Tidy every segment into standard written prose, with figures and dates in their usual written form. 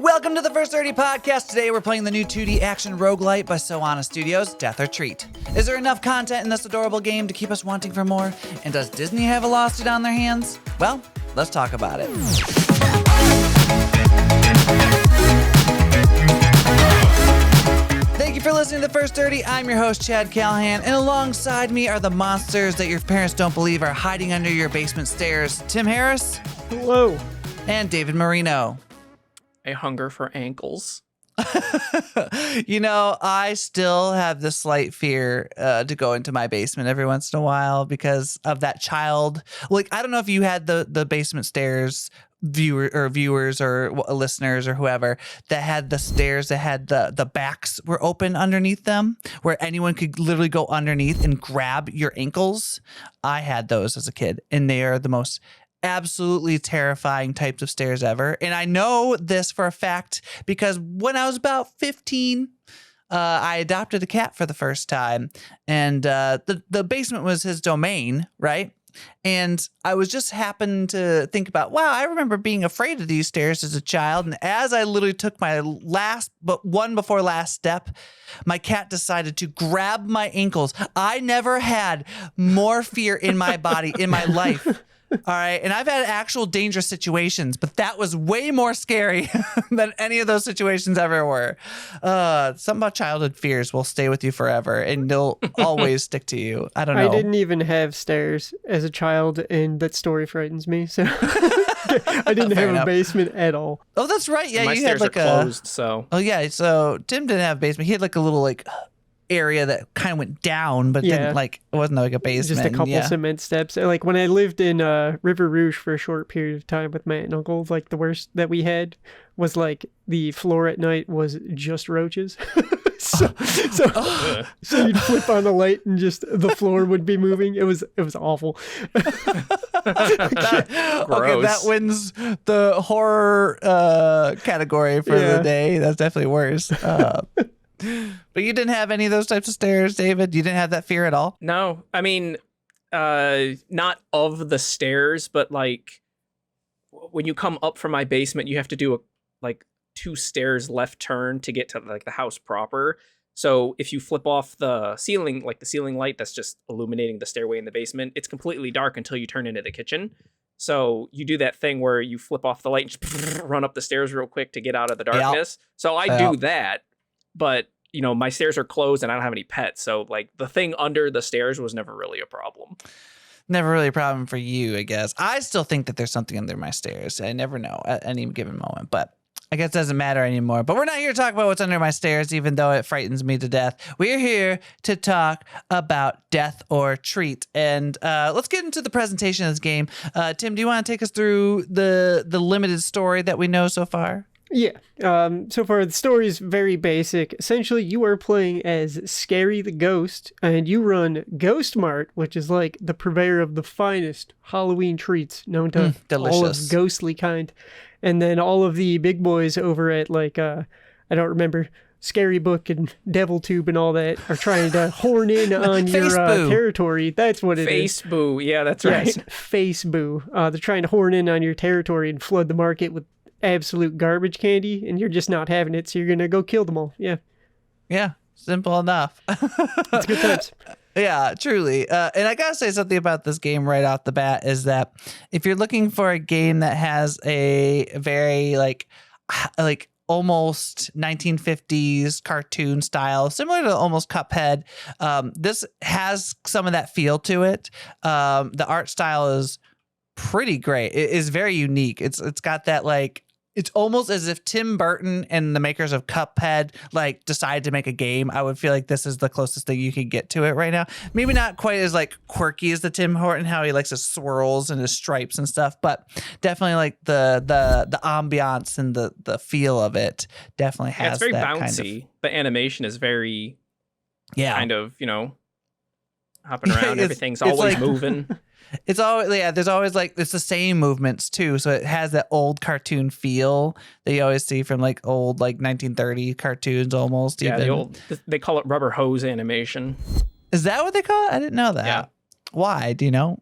Welcome to the First 30 Podcast. Today we're playing the new 2D action-roguelite by Soana Studios, Death or Treat. Is there enough content in this adorable game to keep us wanting for more? And does Disney have a lawsuit on their hands? Well, let's talk about it. Thank you for listening to The First 30. I'm your host, Chad Callahan, and alongside me are the monsters that your parents don't believe are hiding under your basement stairs. Tim Harris. Hello. And David Marino. A hunger for ankles. You know, I still have this slight fear to go into my basement every once in a while because of that child. Like, I don't know if you had the basement stairs viewers or listeners or whoever that had the stairs that had the backs were open underneath them where anyone could literally go underneath and grab your ankles. I had those as a kid, and they are the most absolutely terrifying types of stairs ever. And I know this for a fact because when I was about 15, I adopted a cat for the first time, and the basement was his domain, right? And I was just happened to think about, wow, I remember being afraid of these stairs as a child. And as I literally took my one before last step, my cat decided to grab my ankles. I never had more fear in my body in my life. All right. And I've had actual dangerous situations, but that was way more scary than any of those situations ever were. Something about childhood fears will stay with you forever and they'll always stick to you. I don't know. I didn't even have stairs as a child, and that story frightens me. So I didn't have a basement at all. Oh, that's right. Yeah, my you stairs had like are closed, so. Oh, yeah. So Tim didn't have a basement. He had like a little area that kind of went down, but then it wasn't like a basement. Just a couple cement steps. Like when I lived in River Rouge for a short period of time with my aunt and uncle, like the worst that we had was like the floor at night was just roaches. so you'd flip on the light and just the floor would be moving. It was awful. Okay, that wins the horror category for the day. That's definitely worse. But you didn't have any of those types of stairs, David? You didn't have that fear at all? No, I mean, not of the stairs, but like when you come up from my basement, you have to do like 2 stairs left turn to get to like the house proper. So if you flip off the ceiling, like the ceiling light that's just illuminating the stairway in the basement, it's completely dark until you turn into the kitchen. So you do that thing where you flip off the light and just run up the stairs real quick to get out of the darkness. Yep. So I do that, but you know, my stairs are closed and I don't have any pets. So like the thing under the stairs was never really a problem. Never really a problem for you, I guess. I still think that there's something under my stairs. I never know at any given moment, but I guess it doesn't matter anymore. But we're not here to talk about what's under my stairs, even though it frightens me to death. We're here to talk about Death or Treat. And let's get into the presentation of this game. Tim, do you want to take us through the limited story that we know so far? Yeah. So far, the story is very basic. Essentially, you are playing as Scary the Ghost, and you run Ghost Mart, which is like the purveyor of the finest Halloween treats known to all of ghostly kind. And then all of the big boys over at like, I don't remember, Scary Book and Devil Tube and all that are trying to horn in on your territory. That's what it is. Face-boo. Yeah, that's right. Yes, face-boo. They're trying to horn in on your territory and flood the market with absolute garbage candy, and you're just not having it, so you're gonna go kill them all. Yeah, simple enough. It's good times. Yeah, truly. And I gotta say something about this game right off the bat is that if you're looking for a game that has a very like almost 1950s cartoon style, similar to almost Cuphead, this has some of that feel to it. The art style is pretty great. It is very unique. It's got that like, it's almost as if Tim Burton and the makers of Cuphead like decided to make a game. I would feel like this is the closest thing you could get to it right now. Maybe not quite as like quirky as the Tim Horton, how he likes his swirls and his stripes and stuff, but definitely like the ambiance and the feel of it definitely has. It's very that bouncy. Kind of, the animation is very kind of, you know, hopping around. Everything's always like, moving. It's always, there's always like, it's the same movements too. So it has that old cartoon feel that you always see from like old, like 1930 cartoons almost. Yeah, even. They call it rubber hose animation. Is that what they call it? I didn't know that. Yeah. Why? Do you know?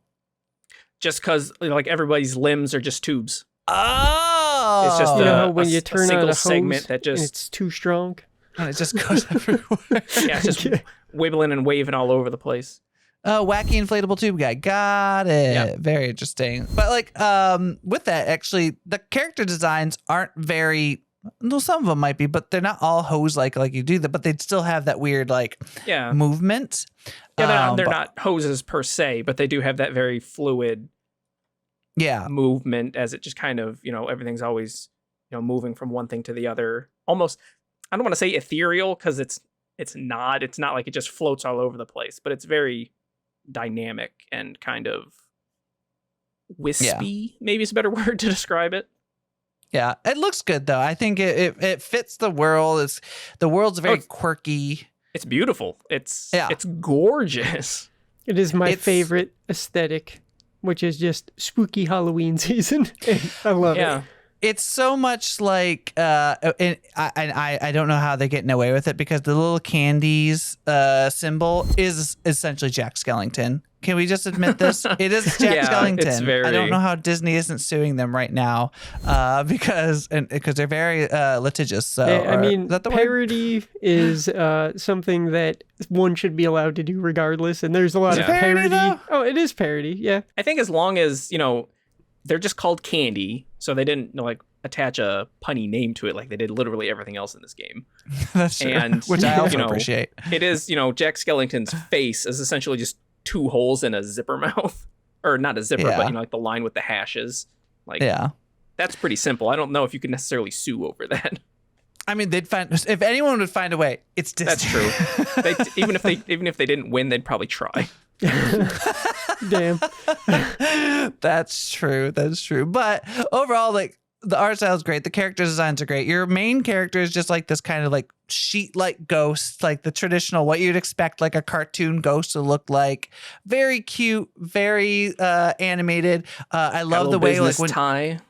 Just because like everybody's limbs are just tubes. Oh, Oh, It's just You know how when you a turn on single a hose segment that and just it's too strong? and it just goes everywhere. yeah, it's just wibbling and waving all over the place. Oh, wacky inflatable tube guy. Got it. Yeah. Very interesting. But like, with that, actually, the character designs aren't very. No, some of them might be, but they're not all hose like you do that. But they'd still have that weird like movement. Yeah, they're not hoses per se, but they do have that very fluid movement as it just kind of, everything's always, moving from one thing to the other. Almost, I don't want to say ethereal because it's not. It's not like it just floats all over the place, but it's very dynamic and kind of wispy. Maybe it's a better word to describe it. Yeah, it looks good though. I think it fits the world. The world's very quirky. It's beautiful. It's gorgeous. It is my favorite aesthetic, which is just spooky Halloween season. I love it. It's so much like, and I don't know how they're getting away with it because the little candies symbol is essentially Jack Skellington. Can we just admit this? It is Jack Skellington. I don't know how Disney isn't suing them right now because they're very litigious. So I mean, parody is something that one should be allowed to do regardless. And there's a lot of parody. Oh, it is parody. Yeah. I think as long as, they're just called candy. So they didn't attach a punny name to it like they did literally everything else in this game. That's true. And, which I also appreciate. It is, Jack Skellington's face is essentially just 2 holes in a zipper mouth. Or not a zipper, but like the line with the hashes. That's pretty simple. I don't know if you could necessarily sue over that. I mean, if anyone would find a way, it's Disney. That's true. Even if they didn't win, they'd probably try. Damn. That's true. But overall, like, the art style is great. The character designs are great. Your main character is just like this kind of like sheet-like ghost, like the traditional, what you'd expect like a cartoon ghost to look like. Very cute, very animated. I love the way like when tie.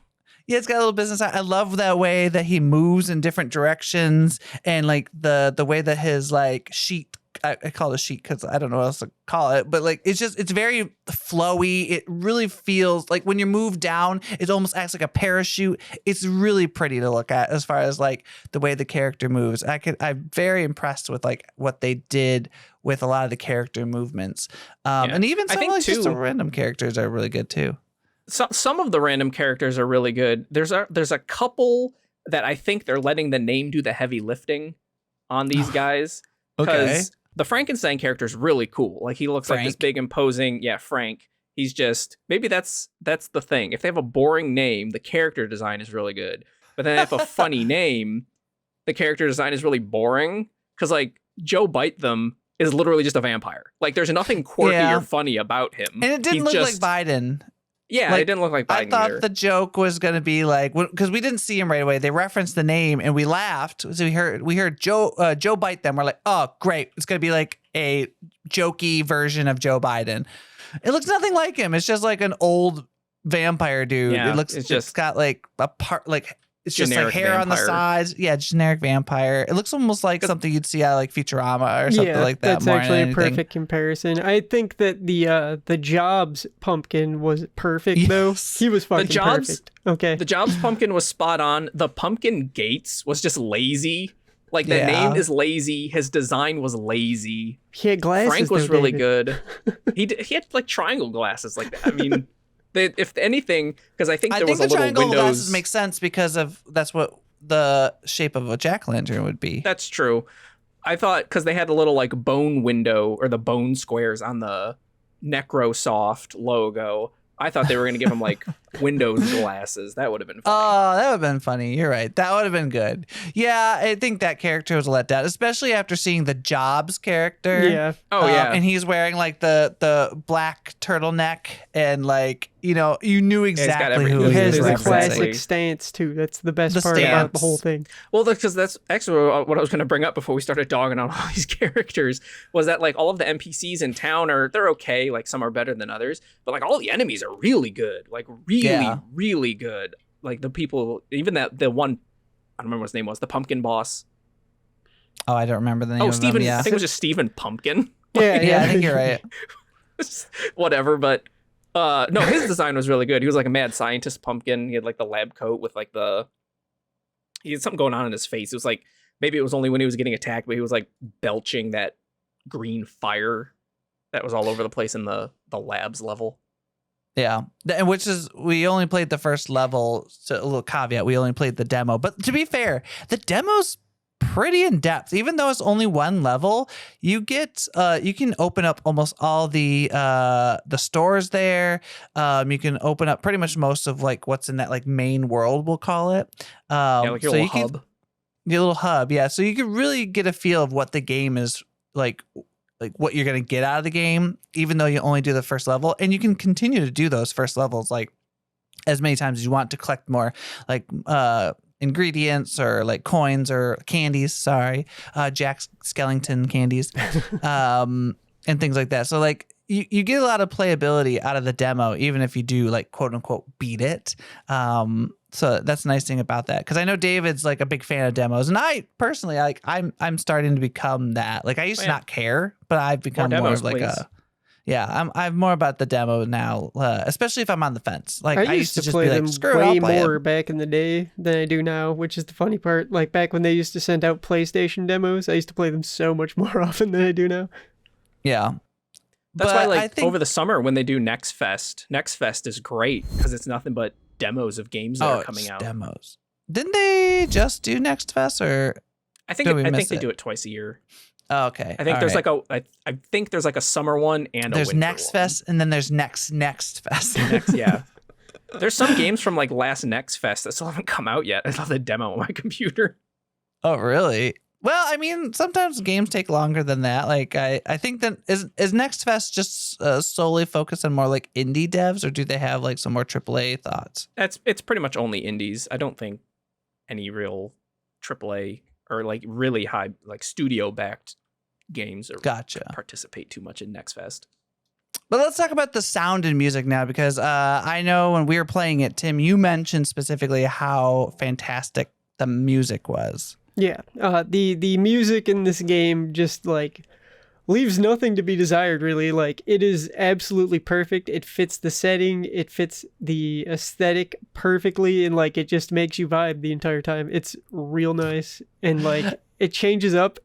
Yeah, it's got a little business. I love that way that he moves in different directions and like the way that his like sheet. I call it a sheet because I don't know what else to call it, but like it's very flowy. It really feels like when you move down, it almost acts like a parachute. It's really pretty to look at as far as like the way the character moves. I'm very impressed with like what they did with a lot of the character movements, and even some like just the random characters are really good too. Some of the random characters are really good. There's a couple that I think they're letting the name do the heavy lifting on these guys. Okay. The Frankenstein character is really cool. Like he looks like this big imposing, Frank. He's just, maybe that's the thing. If they have a boring name, the character design is really good. But then if a funny name, the character design is really boring. Because like Joe Bite Them is literally just a vampire. Like there's nothing quirky or funny about him. And it didn't look like Biden. Yeah, like, it didn't look like Biden I thought either. The joke was going to be like, because we didn't see him right away. They referenced the name and we laughed. So we heard Joe Bite Them. We're like, oh, great. It's going to be like a jokey version of Joe Biden. It looks nothing like him. It's just like an old vampire dude. Yeah, it's got like a part, like it's just like hair vampire on the sides. Yeah, generic vampire. It looks almost like something you'd see out of like Futurama or something like that. That's actually a perfect comparison. I think that the Jobs pumpkin was perfect though. He was fucking perfect. Okay. The Jobs pumpkin was spot on. The pumpkin Gates was just lazy. Like the name is lazy. His design was lazy. He had glasses. Frank was really good. He had like triangle glasses like that. I mean. If anything, because I think there was a little triangle windows. Glasses make sense because that's what the shape of a jack-o'-lantern would be. That's true. I thought because they had a little like bone window or the bone squares on the Necrosoft logo. I thought they were going to give him like Windows glasses. That would have been funny. Oh, that would have been funny. You're right. That would have been good. Yeah, I think that character was a letdown, especially after seeing the Jobs character. Yeah. Oh, yeah. And he's wearing like the black turtleneck and like, you knew exactly who he has. He was the referencing. classic stance too. That's the best part about the whole thing. Well, because that's actually what I was going to bring up before we started dogging on all these characters was that like all of the NPCs in town they're okay. Like some are better than others, but like all the enemies are really good. Like really good. Like the people, even the one, I don't remember what his name was, the pumpkin boss. Oh, I don't remember the name of Stephen. him. Yeah. I think it was just Stephen Pumpkin. Yeah, I think you're right. Whatever, but No, his design was really good. He was like a mad scientist pumpkin. He had like the lab coat with like he had something going on in his face. It was like, maybe it was only when he was getting attacked, but he was like belching that green fire that was all over the place in the labs level. Yeah, and which is, we only played the first level, so a little caveat, we only played the demo. But to be fair, the demo's pretty in depth. Even though it's only one level, you can open up almost all the stores there. You can open up pretty much most of like what's in that like main world, we'll call it. Like your little hub. Your little hub, yeah. So you can really get a feel of what the game is like what you're going to get out of the game, even though you only do the first level. And you can continue to do those first levels like as many times as you want to collect more like ingredients or like coins or candies, Jack Skellington candies, and things like that. So like you get a lot of playability out of the demo, even if you do like quote unquote beat it. So that's the nice thing about that, because I know David's like a big fan of demos, and I personally I'm starting to become that. Like I used to not care, but I've become more of like I'm more about the demo now, especially if I'm on the fence. Like I used to just play be them like, screw way it, I'll play more it. back in the day than I do now, which is the funny part. Like back when they used to send out PlayStation demos, I used to play them so much more often than I do now. Yeah. That's But why, like, I think, over the summer when they do Next Fest is great because it's nothing but demos of games that are coming out. Demos. Didn't they just do Next Fest, or I think they do it twice a year. Oh, okay. I think there's like I think there's like a summer one and there's a winter Next one. Fest, and then there's Next Fest. Yeah. There's some games from like last Next Fest that still haven't come out yet. I saw the demo on my computer. Oh, really? Well, I mean, sometimes games take longer than that. Like, I think that is Next Fest just solely focused on more like indie devs, or do they have like some more AAA thoughts? It's pretty much only indies. I don't think any real AAA or like really high like studio backed games or participate too much in Next Fest. But let's talk about the sound and music now, because I know when we were playing it, Tim, you mentioned specifically how fantastic the music was. Yeah, the music in this game just like leaves nothing to be desired, really. Like it is absolutely perfect. It fits the setting, it fits the aesthetic perfectly, and like it just makes you vibe the entire time. It's real nice, and like it changes up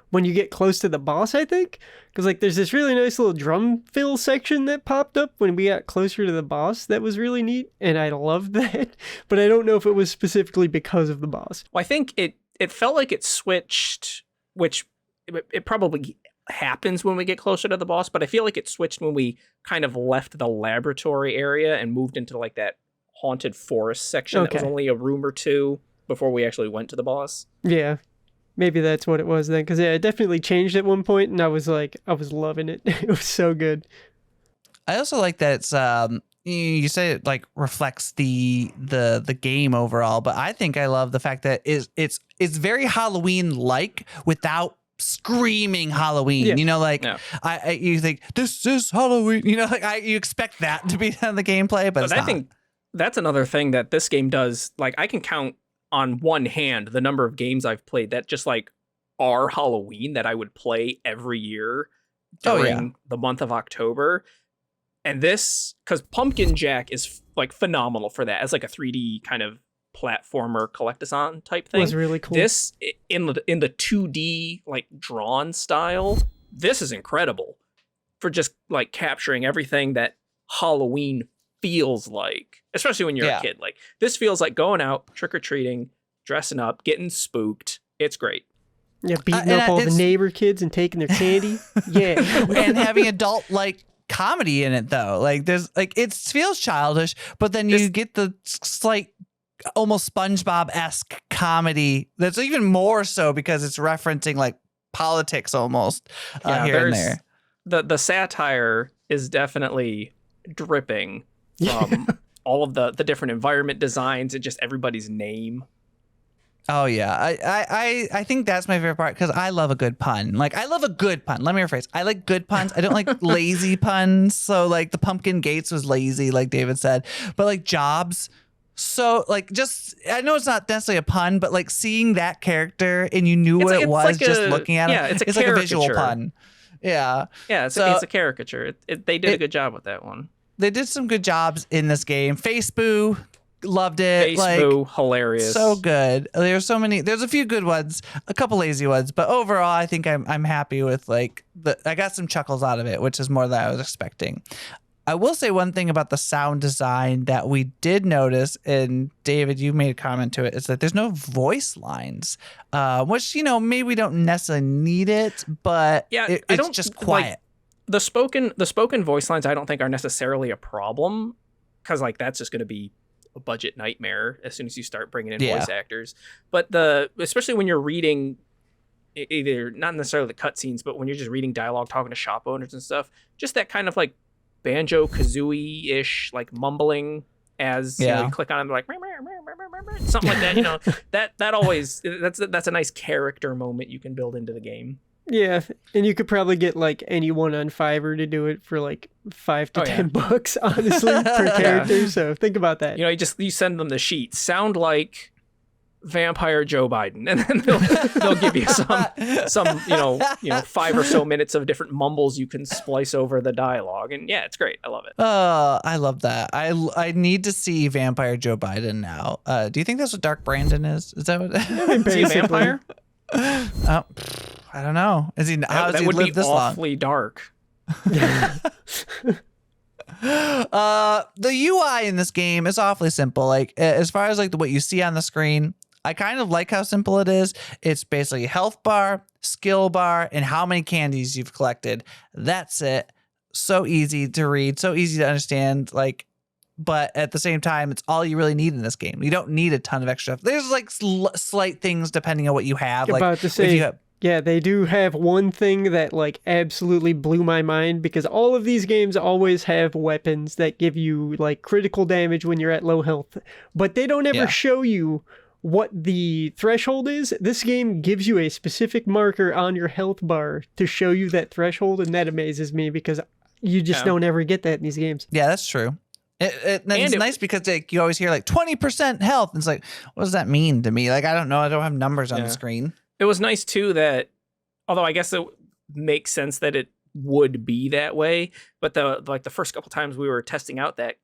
when you get close to the boss, I think, because like there's this really nice little drum fill section that popped up when we got closer to the boss that was really neat, and I loved that. But I don't know if it was specifically because of the boss. Well, I think it felt like it switched, which it probably happens when we get closer to the boss, but I feel like it switched when we kind of left the laboratory area and moved into like that haunted forest section. That was only a room or two before we actually went to the boss. Yeah, maybe that's what it was then, because it definitely changed at one point, and I was loving it. It was so good. I also like that it's you say it like reflects the game overall, but I think I love the fact that it's very Halloween like without screaming Halloween. Yeah. You know, like you think this is Halloween. You know, like you expect that to be in the gameplay, but it's I not. think that's another thing that this game does. Like I can count on one hand the number of games I've played that just like are Halloween that I would play every year during the month of October. And this, because Pumpkin Jack is like phenomenal for that as like a 3D kind of platformer collect-a-thon type thing. It was really cool. This in the 2D like drawn style, this is incredible for just like capturing everything that Halloween feels like, especially when you're a kid. Like this feels like going out trick-or-treating, dressing up, getting spooked. It's great. Yeah, beating up all the neighbor kids and taking their candy. Yeah. And having adult like comedy in it though. Like there's like it feels childish, but then you get the slight almost SpongeBob-esque comedy that's even more so because it's referencing like politics almost here and there. The satire is definitely dripping from all of the different environment designs and just everybody's name. Oh yeah, I think that's my favorite part because I love a good pun. Like I love a good pun. Let me rephrase. I like good puns. I don't like lazy puns. So like the Pumpkin Gates was lazy, like David said, but like Jobs. So like just I know it's not necessarily a pun, but like seeing that character and you knew what it was like just looking at him. Yeah, it's like a visual pun. Yeah, yeah, it's a caricature. They did a good job with that one. they did some good jobs in this game. Face Boo, loved it. Face Boo, hilarious. So good. There's so many. There's a few good ones, a couple lazy ones, but overall, I think I'm happy with like I got some chuckles out of it, which is more than I was expecting. I will say one thing about the sound design that we did notice, and David, you made a comment to it, is that there's no voice lines, which, you know, maybe we don't necessarily need it, but Yeah, it's just quiet. The spoken voice lines I don't think are necessarily a problem, because like that's just going to be a budget nightmare as soon as you start bringing in voice actors. But especially when you're reading either not necessarily the cutscenes, but when you're just reading dialogue, talking to shop owners and stuff, just that kind of like Banjo Kazooie ish like mumbling as you know, you click on it, like something like that. You know, that always that's a nice character moment you can build into the game. Yeah, and you could probably get like anyone on Fiverr to do it for like $5 to $10, honestly, per character. So think about that. You know, you send them the sheet. Sound like Vampire Joe Biden, and then they'll give you some you know 5 or so minutes of different mumbles you can splice over the dialogue, and yeah, it's great. I love it. I love that. I need to see Vampire Joe Biden now. Do you think that's what Dark Brandon is? Is that what? Is he a vampire? Oh, I don't know. Is he? How does he live this long? That would be awfully dark. The UI in this game is awfully simple. Like as far as like what you see on the screen, I kind of like how simple it is. It's basically health bar, skill bar, and how many candies you've collected. That's it. So easy to read, so easy to understand. Like, but at the same time, it's all you really need in this game. You don't need a ton of extra. There's like slight things depending on what you have. Like, about to say, yeah, they do have one thing that like absolutely blew my mind, because all of these games always have weapons that give you like critical damage when you're at low health, but they don't ever show you what the threshold is. This game gives you a specific marker on your health bar to show you that threshold, and that amazes me because you just don't ever get that in these games. Yeah, that's true. It's nice because like, you always hear like 20% health. And it's like, what does that mean to me? Like, I don't know. I don't have numbers on the screen. It was nice too that, although I guess it makes sense that it would be that way, but the first couple times we were testing out that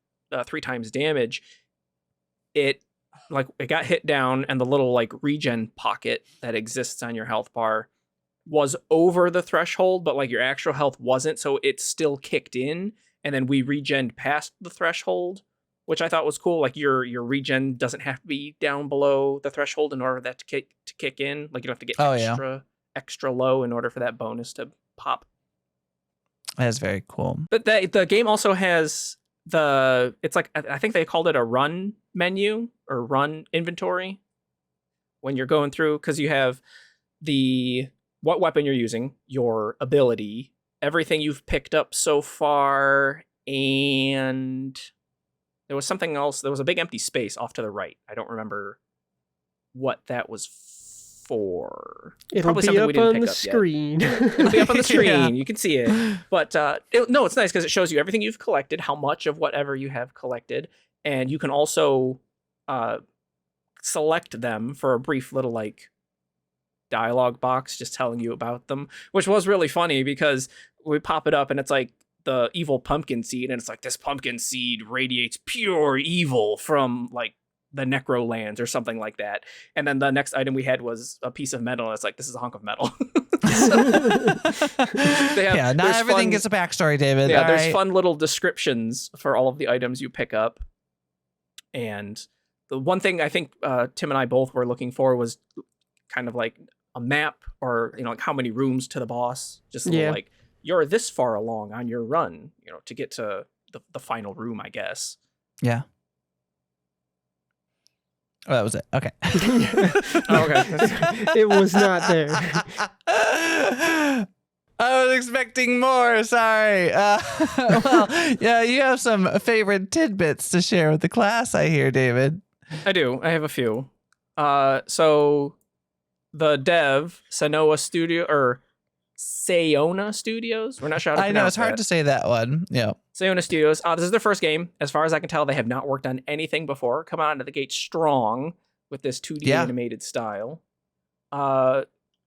3 times damage, it got hit down, and the little like regen pocket that exists on your health bar was over the threshold, but like your actual health wasn't, so it still kicked in, and then we regened past the threshold, which I thought was cool. Like your regen doesn't have to be down below the threshold in order for that to kick in. Like you don't have to get extra low in order for that bonus to pop. That's very cool. But the game also has it's like, I think they called it a run menu or run inventory when you're going through, because you have what weapon you're using, your ability, everything you've picked up so far, and there was something else. There was a big empty space off to the right. I don't remember what that was for. It'll be up on the screen. It'll be up on the screen. You can see it. But no, it's nice because it shows you everything you've collected, how much of whatever you have collected, and you can also select them for a brief little like dialogue box just telling you about them, which was really funny because we pop it up and it's like the evil pumpkin seed, and it's like, this pumpkin seed radiates pure evil from like the Necrolands or something like that. And then the next item we had was a piece of metal, and it's like, this is a hunk of metal. Not everything gets a backstory, David. Yeah, there's fun little descriptions for all of the items you pick up. And the one thing I think Tim and I both were looking for was kind of like a map, or like how many rooms to the boss. Just a little, like, you're this far along on your run, to get to the final room, I guess. Yeah. Oh, that was it. Okay. Okay. It was not there. I was expecting more. Sorry. Yeah, you have some favorite tidbits to share with the class, I hear, David. I do. I have a few. So the dev, Soana Studios. We're not sure how to pronounce I know, it's hard to say that one. Yeah. Soana Studios. This is their first game. As far as I can tell, they have not worked on anything before. Come out of the gate strong with this 2D animated style.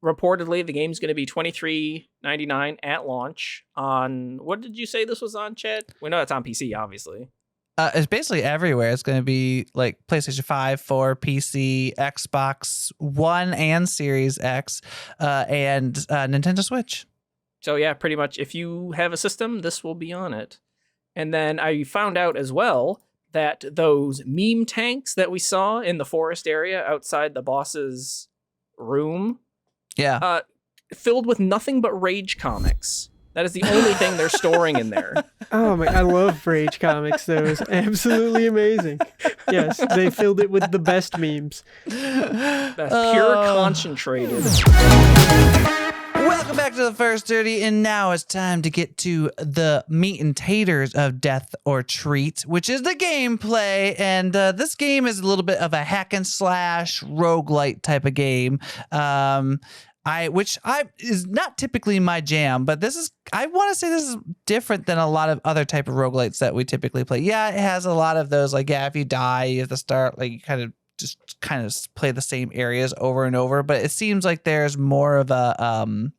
reportedly the game's going to be $23.99 at launch on, what did you say this was on, Chad? We know it's on PC, obviously. It's basically everywhere. It's going to be like PlayStation 5, 4, PC, Xbox One and Series X, and Nintendo Switch. So yeah, pretty much if you have a system, this will be on it. And then I found out as well that those meme tanks that we saw in the forest area outside the boss's room, filled with nothing but Rage comics. That is the only thing they're storing in there. Oh my! I love Rage comics. Those absolutely amazing. Yes, they filled it with the best memes. That's pure concentrated. Welcome back to the First Dirty, and now it's time to get to the meat and taters of Death or Treat, which is the gameplay. And this game is a little bit of a hack and slash roguelite type of game. Which is not typically my jam, but I want to say this is different than a lot of other type of roguelites that we typically play. Yeah, it has a lot of those, like, if you die, you have to start, like, you kind of play the same areas over and over, but it seems like there's more of a,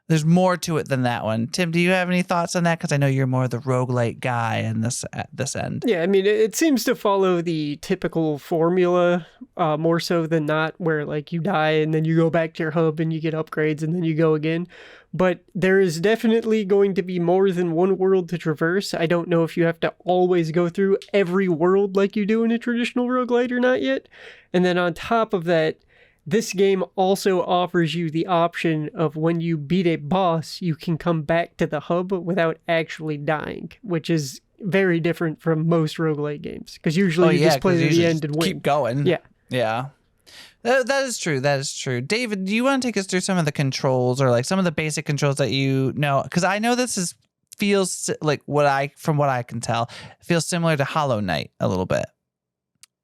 there's more to it than that one. Tim, do you have any thoughts on that? Because I know you're more the roguelite guy in this end. Yeah, I mean, it seems to follow the typical formula more so than not, where like you die and then you go back to your hub and you get upgrades and then you go again. But there is definitely going to be more than one world to traverse. I don't know if you have to always go through every world like you do in a traditional roguelite or not yet. And then on top of that, this game also offers you the option of when you beat a boss, you can come back to the hub without actually dying, which is very different from most roguelite games. Because usually you just play to the end and win. Keep going. Yeah. Yeah. That is true. That is true. David, do you want to take us through some of the controls or like some of the basic controls that you know? Because I know this feels like from what I can tell, feels similar to Hollow Knight a little bit.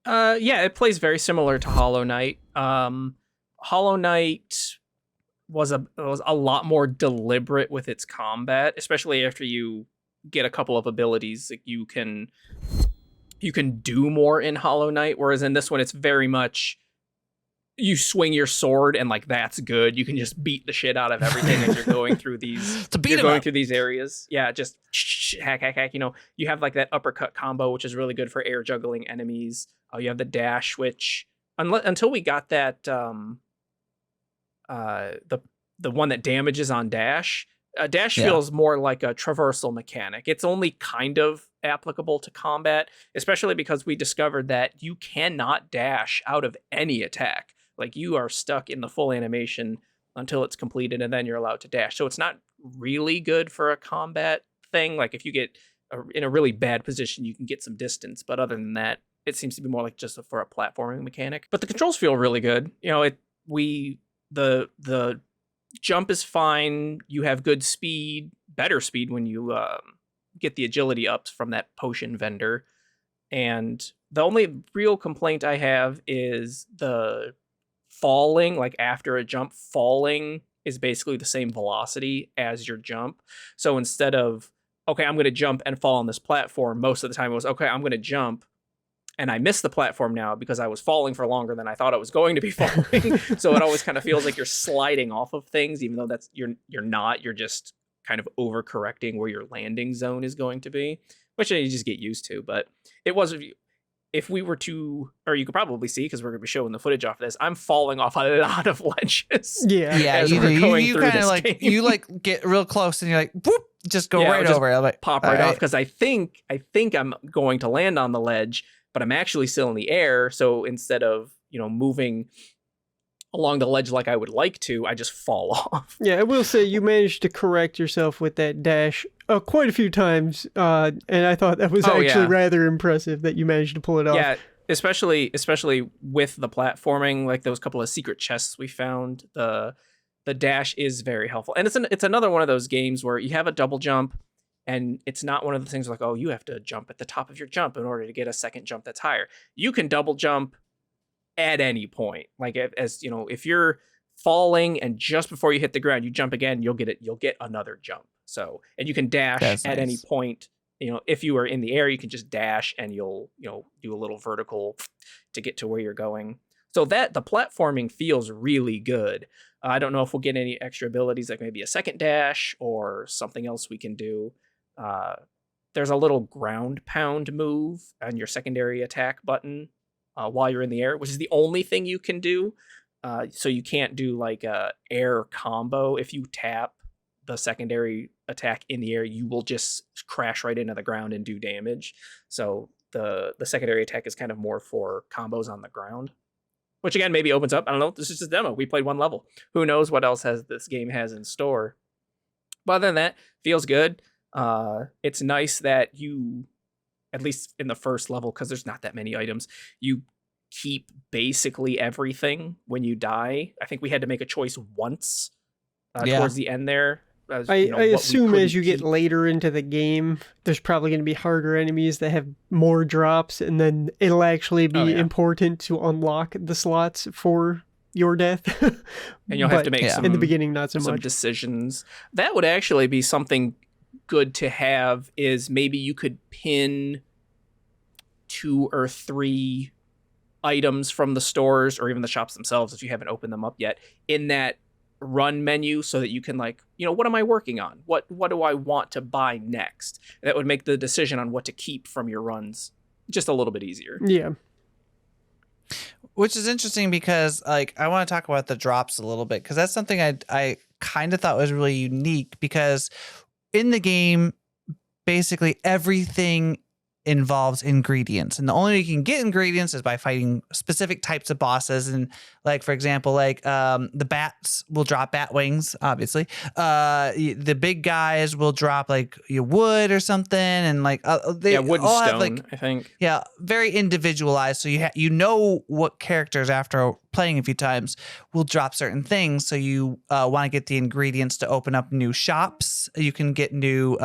Yeah, it plays very similar to Hollow Knight. Hollow Knight was a lot more deliberate with its combat, especially after you get a couple of abilities that you can do more in Hollow Knight, whereas in this one it's very much you swing your sword and like that's good. You can just beat the shit out of everything as you're going through these through these areas. Yeah, just hack. You know, you have like that uppercut combo, which is really good for air juggling enemies. You have the dash, which until we got that the one that damages on dash. Dash feels more like a traversal mechanic. It's only kind of applicable to combat, especially because we discovered that you cannot dash out of any attack. Like you are stuck in the full animation until it's completed, and then you're allowed to dash. So it's not really good for a combat thing. Like if you get in a really bad position, you can get some distance. But other than that, it seems to be more like just for a platforming mechanic. But the controls feel really good. You know, the jump is fine. You have good speed, better speed when you get the agility ups from that potion vendor. And the only real complaint I have is the falling. Like after a jump, falling is basically the same velocity as your jump. So instead of, okay, I'm going to jump and fall on this platform, most of the time it was, okay, I'm going to jump and I missed the platform now because I was falling for longer than I thought I was going to be falling. So it always kind of feels like you're sliding off of things, even though you're not. You're just kind of overcorrecting where your landing zone is going to be, which you just get used to. But it was, if we were to, or you could probably see because we're going to be showing the footage off of this, I'm falling off a lot of ledges. Yeah, you kind of like you like get real close and you're like, whoop, just go right over. I'm like, pop right off because I think I'm going to land on the ledge, but I'm actually still in the air. So instead of, moving along the ledge like I would like to, I just fall off. Yeah, I will say you managed to correct yourself with that dash quite a few times, and I thought that was rather impressive that you managed to pull it off. Yeah, especially with the platforming, like those couple of secret chests we found, the dash is very helpful. And it's another one of those games where you have a double jump, and it's not one of the things like, oh, you have to jump at the top of your jump in order to get a second jump that's higher. You can double jump at any point. Like if you're falling and just before you hit the ground, you jump again, you'll get another jump. So, and you can dash at any point. If you are in the air, you can just dash and you'll do a little vertical to get to where you're going. So that the platforming feels really good. I don't know if we'll get any extra abilities, like maybe a second dash or something else we can do. There's a little ground pound move on your secondary attack button while you're in the air, which is the only thing you can do. So you can't do like a air combo. If you tap the secondary attack in the air, you will just crash right into the ground and do damage. So the secondary attack is kind of more for combos on the ground, which again maybe opens up. I don't know. This is just a demo. We played one level. Who knows what else this game has in store? But other than that, feels good. It's nice that you, at least in the first level, because there's not that many items, you keep basically everything when you die. I think we had to make a choice once towards the end there. I assume as you get later into the game, there's probably going to be harder enemies that have more drops, and then it'll actually be important to unlock the slots for your death. And you'll have to make some, in the beginning, not so some much decisions. That would actually be something good to have, is maybe you could pin 2 or 3 items from the stores or even the shops themselves, if you haven't opened them up yet, in that run menu, so that you can, like, you know, what am I working on? What do I want to buy next? That would make the decision on what to keep from your runs just a little bit easier. Yeah. Which is interesting because, like, I want to talk about the drops a little bit, because that's something I kind of thought was really unique, because in the game, basically everything involves ingredients, and the only way you can get ingredients is by fighting specific types of bosses. And like, for example, like the bats will drop bat wings, obviously. The big guys will drop like wood or something, and like they wood and all stone, have, like, I think. Yeah, very individualized. So you know what characters, after playing a few times, will drop certain things. So you want to get the ingredients to open up new shops. You can get new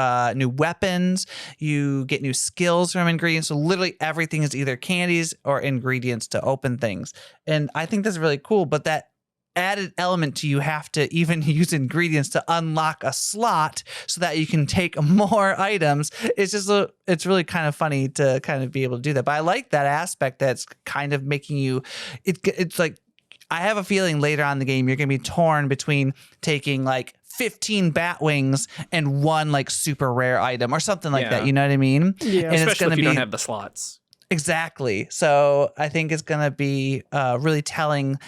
weapons. You get new skills from ingredients. So literally everything is either candies or ingredients to open things. And I think that's really cool. But that added element to, you have to even use ingredients to unlock a slot so that you can take more items. It's just it's really kind of funny to kind of be able to do that. But I like that aspect, that's kind of making you, it's like, I have a feeling later on in the game you're gonna be torn between taking like 15 bat wings and 1 like super rare item or something like that. You know what I mean? Yeah. And especially it's gonna if you be, don't have the slots. Exactly. So I think it's gonna be really telling,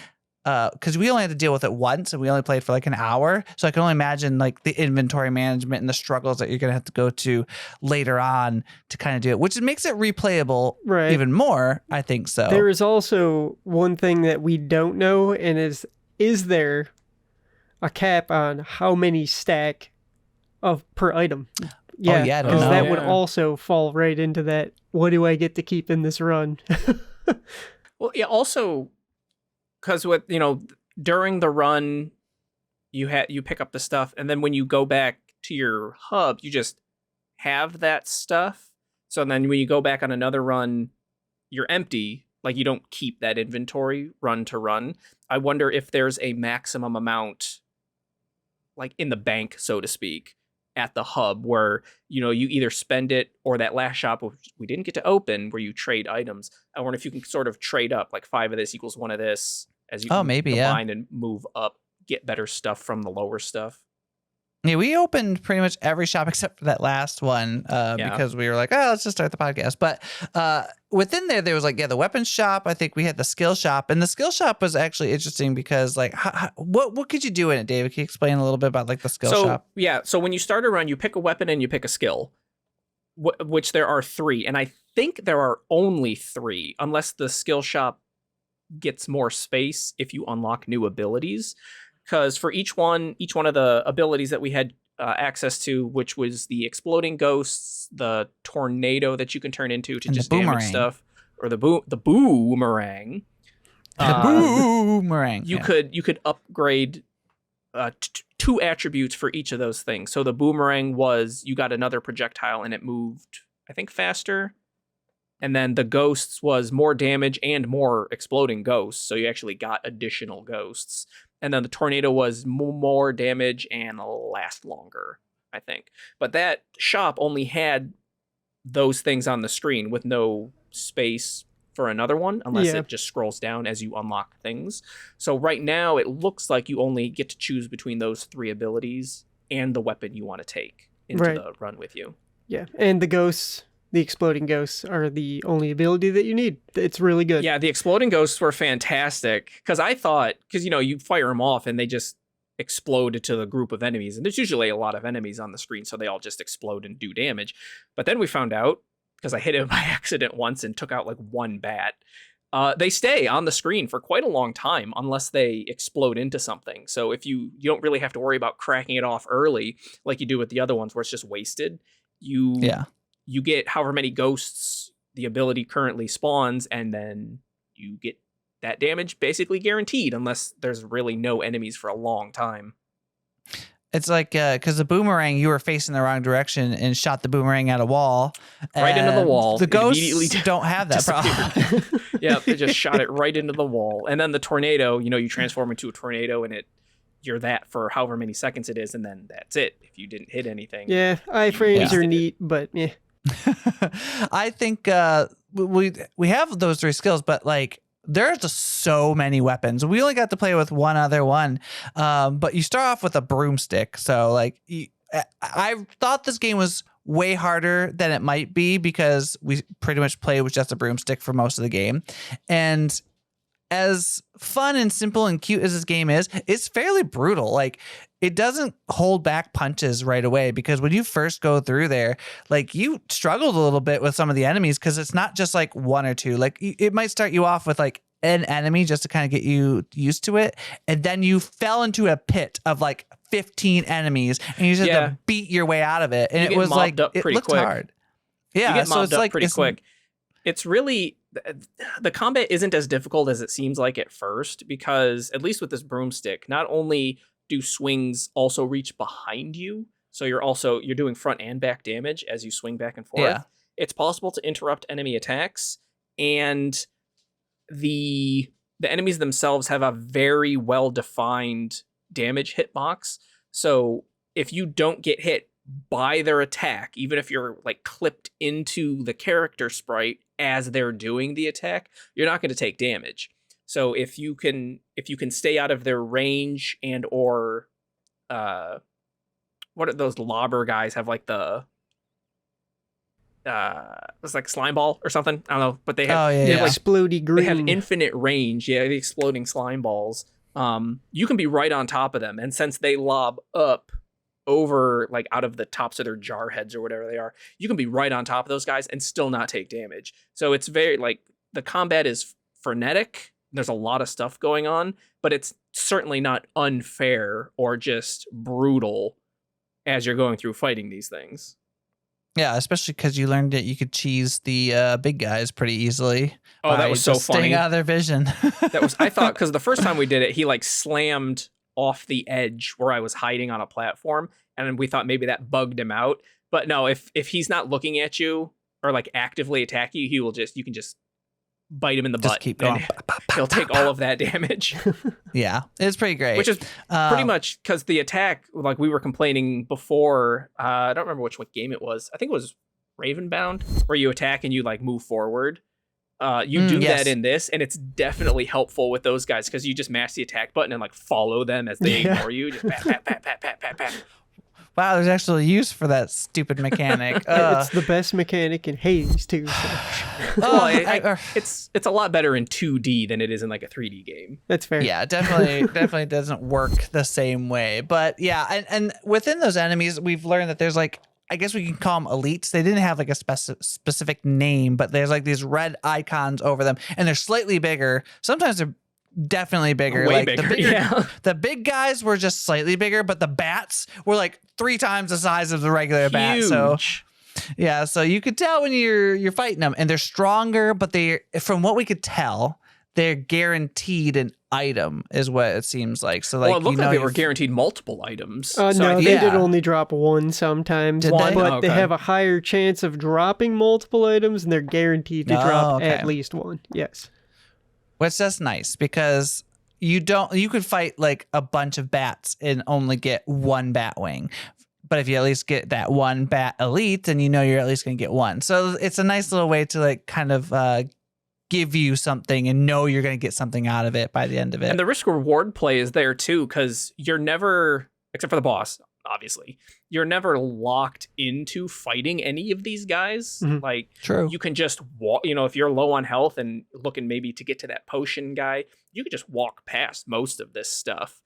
because we only had to deal with it once and we only played for like an hour. So I can only imagine like the inventory management and the struggles that you're going to have to go to later on to kind of do it, which makes it replayable even more, I think so. There is also one thing that we don't know, and is there a cap on how many stack of per item? Yeah, I don't because know. that would also fall right into that. What do I get to keep in this run? Well, yeah, also, because with, you know, during the run, you pick up the stuff, and then when you go back to your hub, you just have that stuff. So then when you go back on another run, you're empty. Like, you don't keep that inventory run to run. I wonder if there's a maximum amount, like in the bank, so to speak, at the hub, where, you know, you either spend it, or that last shop, which we didn't get to open, where you trade items. I wonder if you can sort of trade up, like 5 of this equals 1 of this, as you combine and move up, get better stuff from the lower stuff. Yeah, we opened pretty much every shop except for that last one because we were like, oh, let's just start the podcast. But within there was like, the weapons shop. I think we had the skill shop, and the skill shop was actually interesting because, like, what could you do in it, David? Can you explain a little bit about like the skill shop? Yeah, so when you start a run, you pick a weapon and you pick a skill, which there are 3, and I think there are only 3, unless the skill shop gets more space if you unlock new abilities. Because for each one of the abilities that we had access to, which was the exploding ghosts, the tornado that you can turn into to just damage stuff, or the boomerang. Boomerang. You could upgrade 2 attributes for each of those things. So the boomerang was, you got another projectile and it moved, I think, faster. And then the ghosts was more damage and more exploding ghosts. So you actually got additional ghosts. And then the tornado was more damage and last longer, I think. But that shop only had those things on the screen with no space for another one unless Yeah. it just scrolls down as you unlock things. So right now it looks like you only get to choose between those 3 abilities and the weapon you want to take into Right. the run with you. Yeah, and the ghosts, the exploding ghosts, are the only ability that you need. It's really good. Yeah, the exploding ghosts were fantastic because I thought, because you fire them off and they just explode to the group of enemies, and there's usually a lot of enemies on the screen, so they all just explode and do damage. But then we found out, because I hit it by accident once and took out like 1 bat, they stay on the screen for quite a long time unless they explode into something. So if you don't really have to worry about cracking it off early like you do with the other ones where it's just wasted. You get however many ghosts the ability currently spawns, and then you get that damage basically guaranteed unless there's really no enemies for a long time. It's like, because the boomerang, you were facing the wrong direction and shot the boomerang at a wall. Right into the wall. The It ghosts immediately don't have that problem. Yeah, they just shot it right into the wall. And then the tornado, you transform into a tornado and you're that for however many seconds it is, and then that's it. If you didn't hit anything. Yeah, iframes Yeah. are neat, but yeah. I think we have those 3 skills, but like there's just so many weapons. We only got to play with one other one, but you start off with a broomstick. So like I thought this game was way harder than it might be because we pretty much played with just a broomstick for most of the game. And as fun and simple and cute as this game is, it's fairly brutal. Like, it doesn't hold back punches right away, because when you first go through there, like, you struggled a little bit with some of the enemies because it's not just like 1 or 2. Like, it might start you off with like an enemy just to kind of get you used to it, and then you fell into a pit of like 15 enemies and you just have to beat your way out of it. And it was like, it looked hard. Yeah, you get so mobbed it's up like pretty quick. It's really, the combat isn't as difficult as it seems like at first, because at least with this broomstick, not only do swings also reach behind you, so you're doing front and back damage as you swing back and forth. Yeah. It's possible to interrupt enemy attacks, and the enemies themselves have a very well defined damage hitbox. So if you don't get hit by their attack, even if you're like clipped into the character sprite as they're doing the attack, you're not going to take damage. So if you can stay out of their range, and or what are those lobber guys have, like the it's like slime ball or something, I don't know, but they have, Oh, yeah, they have yeah. like Explodey green. they have infinite range. Yeah, the exploding slime balls. You can be right on top of them, and since they lob up over, like, out of the tops of their jar heads or whatever they are, you can be right on top of those guys and still not take damage. So it's very, like, the combat is frenetic. There's a lot of stuff going on, but it's certainly not unfair or just brutal as you're going through fighting these things. Yeah, especially because you learned that you could cheese the big guys pretty easily. Oh, that by was so just funny. staying out of their vision. I thought, because the first time we did it, he like slammed off the edge where I was hiding on a platform, and we thought maybe that bugged him out. But no, if he's not looking at you or like actively attack you, you can just bite him in the Just butt. keep going. He'll take all of that damage. Yeah, it's pretty great. Which is pretty much because the attack, like we were complaining before, I don't remember what game it was. I think it was Ravenbound, where you attack and you like move forward. You do yes. that in this, and it's definitely helpful with those guys, because you just mash the attack button and like follow them as they ignore you. Just pat, pat, pat, pat, pat, pat, pat. Wow, there's actually use for that stupid mechanic. It's the best mechanic in Hades too. So. Well, it's a lot better in 2D than it is in like a 3D game. That's fair. Yeah, definitely doesn't work the same way. But yeah, and within those enemies, we've learned that there's like, I guess we can call them elites. They didn't have like a specific name, but there's like these red icons over them, and they're slightly bigger. Sometimes they're definitely bigger. Way like bigger, yeah. The big guys were just slightly bigger, but the bats were like 3 times the size of the regular bat. So Huge. yeah, so you could tell when you're fighting them, and they're stronger, but from what we could tell, they're guaranteed an item, is what it seems like. So like, Well, it looked like they were guaranteed multiple items. So No, I think- they Yeah. did only drop one sometimes, Did but they? Oh, they okay. have a higher chance of dropping multiple items, and they're guaranteed to Oh, drop okay. at least one. Yes. Which that's nice, because you could fight like a bunch of bats and only get one bat wing. But if you at least get that one bat elite, then you know you're at least going to get one. So it's a nice little way to like kind of give you something and know you're going to get something out of it by the end of it. And the risk reward play is there too, because you're never, except for the boss, obviously, you're never locked into fighting any of these guys. Like, True. you can just walk, if you're low on health and looking maybe to get to that potion guy, you can just walk past most of this stuff,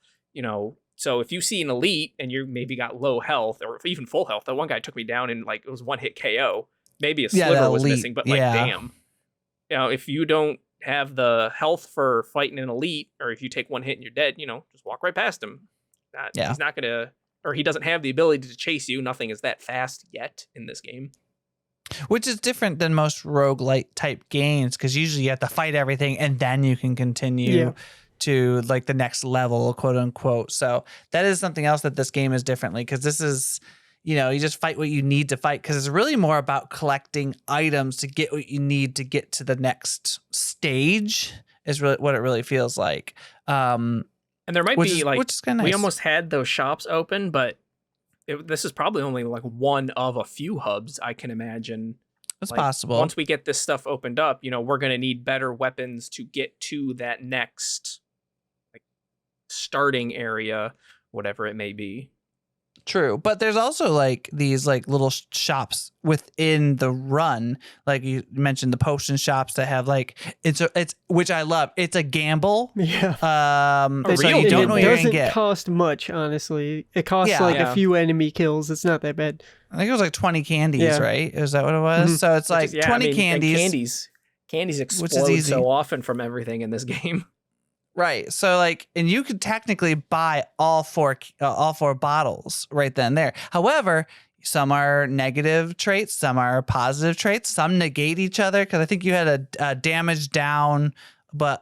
So if you see an elite and you maybe got low health or even full health, that one guy took me down and like it was one hit KO. Maybe a sliver was missing, but like, damn. If you don't have the health for fighting an elite, or if you take one hit and you're dead, just walk right past him. He's not gonna, or he doesn't have the ability to chase you. Nothing is that fast yet in this game. Which is different than most roguelite type games, because usually you have to fight everything and then you can continue to like the next level, quote unquote. So that is something else that this game is differently, because this is, you just fight what you need to fight, because it's really more about collecting items to get what you need to get to the next stage is really what it really feels like. And there might be which is kind of nice. We almost had those shops open, but this is probably only like one of a few hubs I can imagine. It's possible. Once we get this stuff opened up, we're going to need better weapons to get to that next starting area, whatever it may be. True, but there's also like these like little shops within the run, like you mentioned, the potion shops that have like it's which I love. It's a gamble. Yeah. So you don't know what you're gonna get. It doesn't cost much, honestly. It costs a few enemy kills. It's not that bad. I think it was like 20 candies, right? Is that what it was? So it's like 20 candies. Candies explode so often from everything in this game. Right. So like, and you could technically buy all four bottles right then and there. However, some are negative traits, some are positive traits, some negate each other. Cause I think you had a damage down, but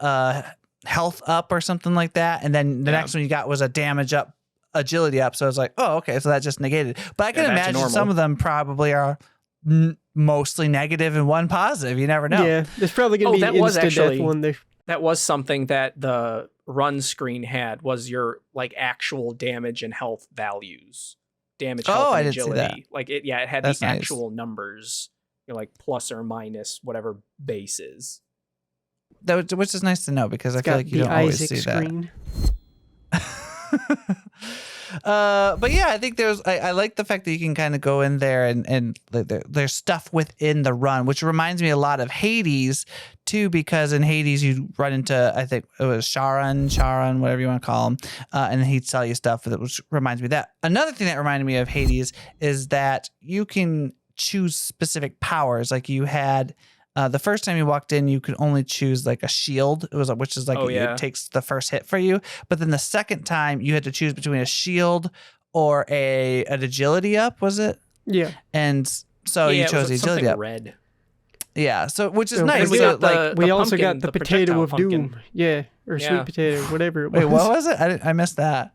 health up or something like that. And then the next one you got was a damage up, agility up. So it's like, oh, okay. So that just negated. But I can imagine some of them probably are mostly negative and one positive. You never know. Yeah. There's probably going to be insta-death one there. That was something that the run screen had, was your like actual damage and health values, damage, health, and agility. Like it had the actual numbers, like plus or minus whatever base is. Which is nice to know, because I feel like you don't always see screen. that. But yeah, I think I like the fact that you can kind of go in there and there's stuff within the run, which reminds me a lot of Hades too, because in Hades you run into, I think it was Charon, whatever you want to call him, and he'd sell you stuff, which reminds me of that. Another thing that reminded me of Hades is that you can choose specific powers. Like you had the first time you walked in, you could only choose like a shield. Which is like it takes the first hit for you. But then the second time you had to choose between a shield or an agility up. Was it? Yeah. And so you chose the agility up. Red. Yeah. So which is nice. We got we also got the potato of doom. Yeah. Or sweet potato, whatever it was. Wait, what was it? I missed that.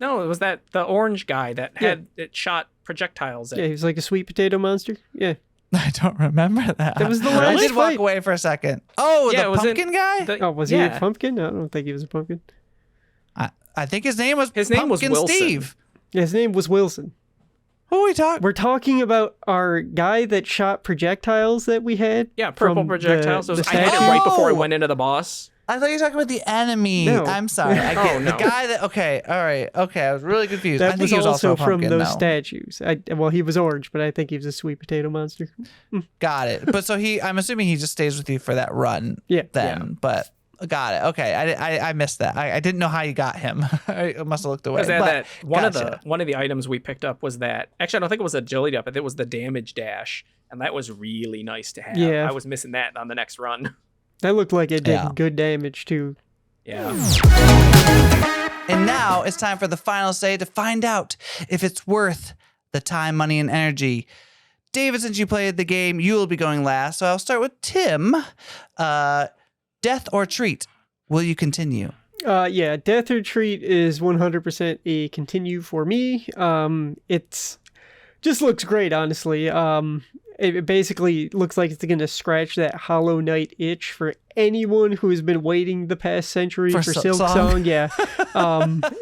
No, it was the orange guy that it shot projectiles at. Yeah, he was like a sweet potato monster. Yeah. I don't remember that. That was the I last did walk fight. away for a second. Oh, the pumpkin guy? Was he a pumpkin? I don't think he was a pumpkin. I think his name was Wilson. Steve. Yeah, his name was Wilson. Who are we talking? We're talking about our guy that shot projectiles that we had. Yeah, purple projectiles. I had it right before I went into the boss. I thought you were talking about the enemy. No. I'm sorry. I get no. the guy that. Okay, all right. Okay, I was really confused. That I think he was also a from pumpkin, those though. statues. Well, he was orange, but I think he was a sweet potato monster. Got it. But so I'm assuming he just stays with you for that run. Yeah. Then, Yeah. But got it. Okay, I missed that. I didn't know how you got him. I must have looked away. That one of the items we picked up was that. Actually, I don't think it was agility up, but it was the damage dash, and that was really nice to have. Yeah. I was missing that on the next run. That looked like it did good damage too. Yeah. And now it's time for the final say to find out if it's worth the time, money, and energy. David, since you played the game, you will be going last. So I'll start with Tim. Death or treat? Will you continue? Yeah, Death or Treat is 100% a continue for me. It's just looks great, honestly. It basically looks like it's going to scratch that Hollow Knight itch for anyone who has been waiting the past century for Silk Song, yeah,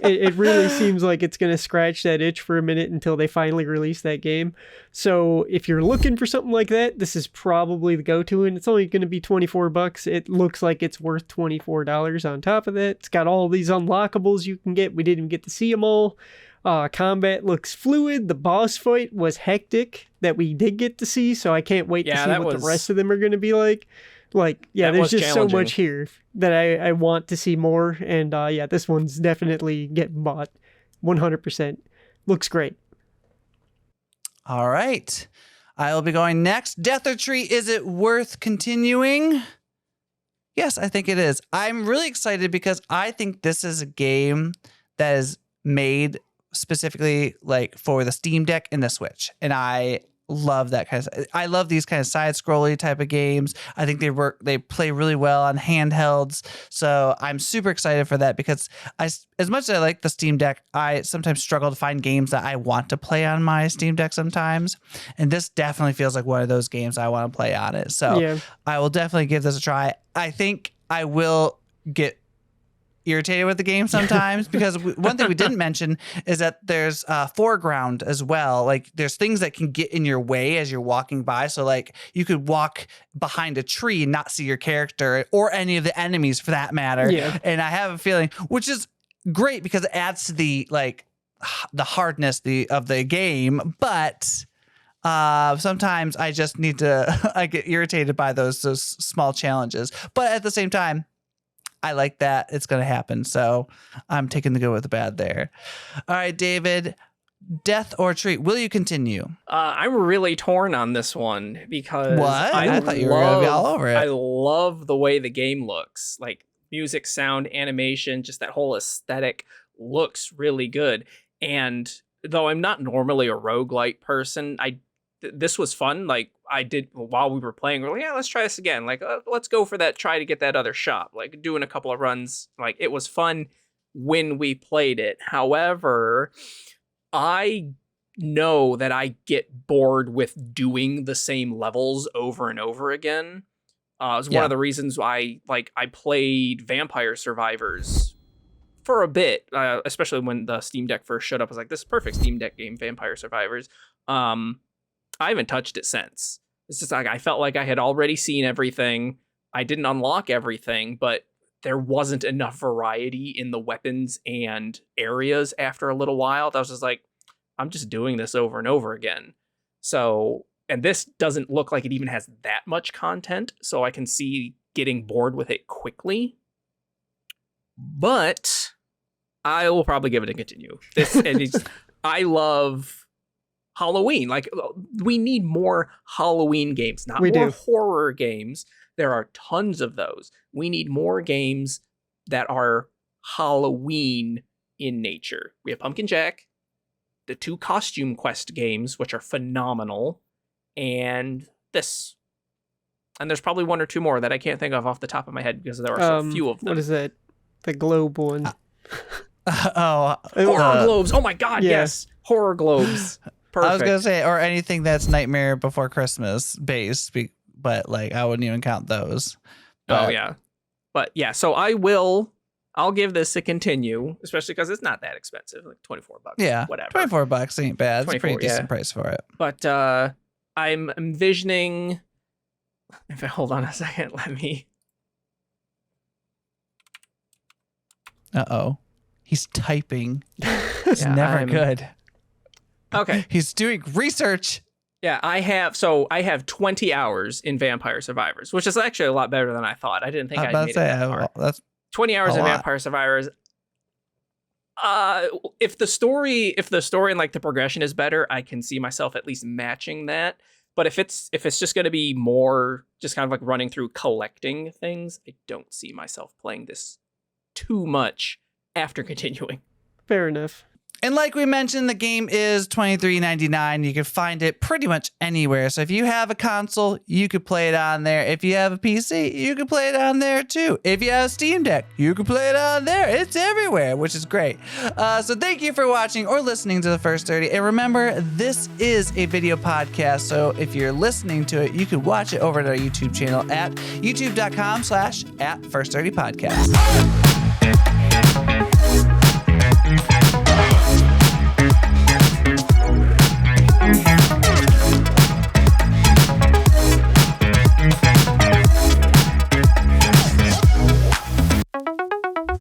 it really seems like it's going to scratch that itch for a minute until they finally release that game. So if you're looking for something like that, this is probably the go-to, and it's only going to be $24. It looks like it's worth $24 on top of that. It's got all these unlockables you can get. We didn't even get to see them all. Combat looks fluid. The boss fight was hectic that we did get to see, so I can't wait to see what the rest of them are going to be like. Like, yeah, there's just so much here that I want to see more, and yeah, this one's definitely getting bought 100%. Looks great. All right. I will be going next. Death or Treat, is it worth continuing? Yes, I think it is. I'm really excited because I think this is a game that is made specifically like for the Steam Deck and the Switch. And I love that kind of, I love these kind of side scrolly type of games. I think they play really well on handhelds. So I'm super excited for that because as much as I like the Steam Deck, I sometimes struggle to find games that I want to play on my Steam Deck sometimes. And this definitely feels like one of those games I want to play on it. So yeah. I will definitely give this a try. I think I will get irritated with the game sometimes because one thing we didn't mention is that there's foreground as well. Like there's things that can get in your way as you're walking by. So like you could walk behind a tree and not see your character or any of the enemies for that matter. Yeah. And I have a feeling, which is great because it adds to the like the hardness of the game, but sometimes I just need to I get irritated by those small challenges. But at the same time, I like that it's going to happen. So I'm taking the good with the bad there. All right, David, Death or Treat, will you continue? I'm really torn on this one because I thought you were going to be all over it. I love the way the game looks. Like music, sound, animation, just that whole aesthetic looks really good. And though I'm not normally a roguelite person, this was fun. Like I did while we were playing, we're like, yeah, let's try this again. Like, let's go for that. Try to get that other shop, like doing a couple of runs. Like it was fun when we played it. However, I know that I get bored with doing the same levels over and over again. It was one of the reasons why I played Vampire Survivors for a bit, especially when the Steam Deck first showed up. I was like, this is perfect Steam Deck game, Vampire Survivors. I haven't touched it since. It's just like I felt like I had already seen everything. I didn't unlock everything, but there wasn't enough variety in the weapons and areas after a little while. I was just like, I'm just doing this over and over again. So, and this doesn't look like it even has that much content, so I can see getting bored with it quickly. But I will probably give it a continue. I love Halloween. Like we need more Halloween games, not more horror games. There are tons of those. We need more games that are Halloween in nature. We have Pumpkin Jack, the 2 Costume Quest games, which are phenomenal, and this. And there's probably 1 or 2 more that I can't think of off the top of my head because there are so few of them. What is that? The globe one. Horror globes. Oh my God, yes. Horror globes. Perfect. I was going to say, or anything that's Nightmare Before Christmas based, but like I wouldn't even count those. But, But yeah, so I'll give this a continue, especially because it's not that expensive, like $24. Yeah, whatever. $24 ain't bad. It's a pretty decent price for it. But I'm envisioning. Hold on a second. Let me. Uh-oh. He's typing. It's never good. Okay. He's doing research. Yeah, I have 20 hours in Vampire Survivors, which is actually a lot better than I thought. I didn't think I'd made it that far. That's 20 hours in Vampire Survivors. If the story and like the progression is better, I can see myself at least matching that. But if it's just going to be more just kind of like running through collecting things, I don't see myself playing this too much after continuing. Fair enough. And like we mentioned, the game is $23.99. You can find it pretty much anywhere. So if you have a console, you could play it on there. If you have a PC, you can play it on there too. If you have a Steam Deck, you can play it on there. It's everywhere, which is great. So thank you for watching or listening to The First 30. And remember, this is a video podcast. So if you're listening to it, you can watch it over at our YouTube channel at youtube.com/@First30Podcast.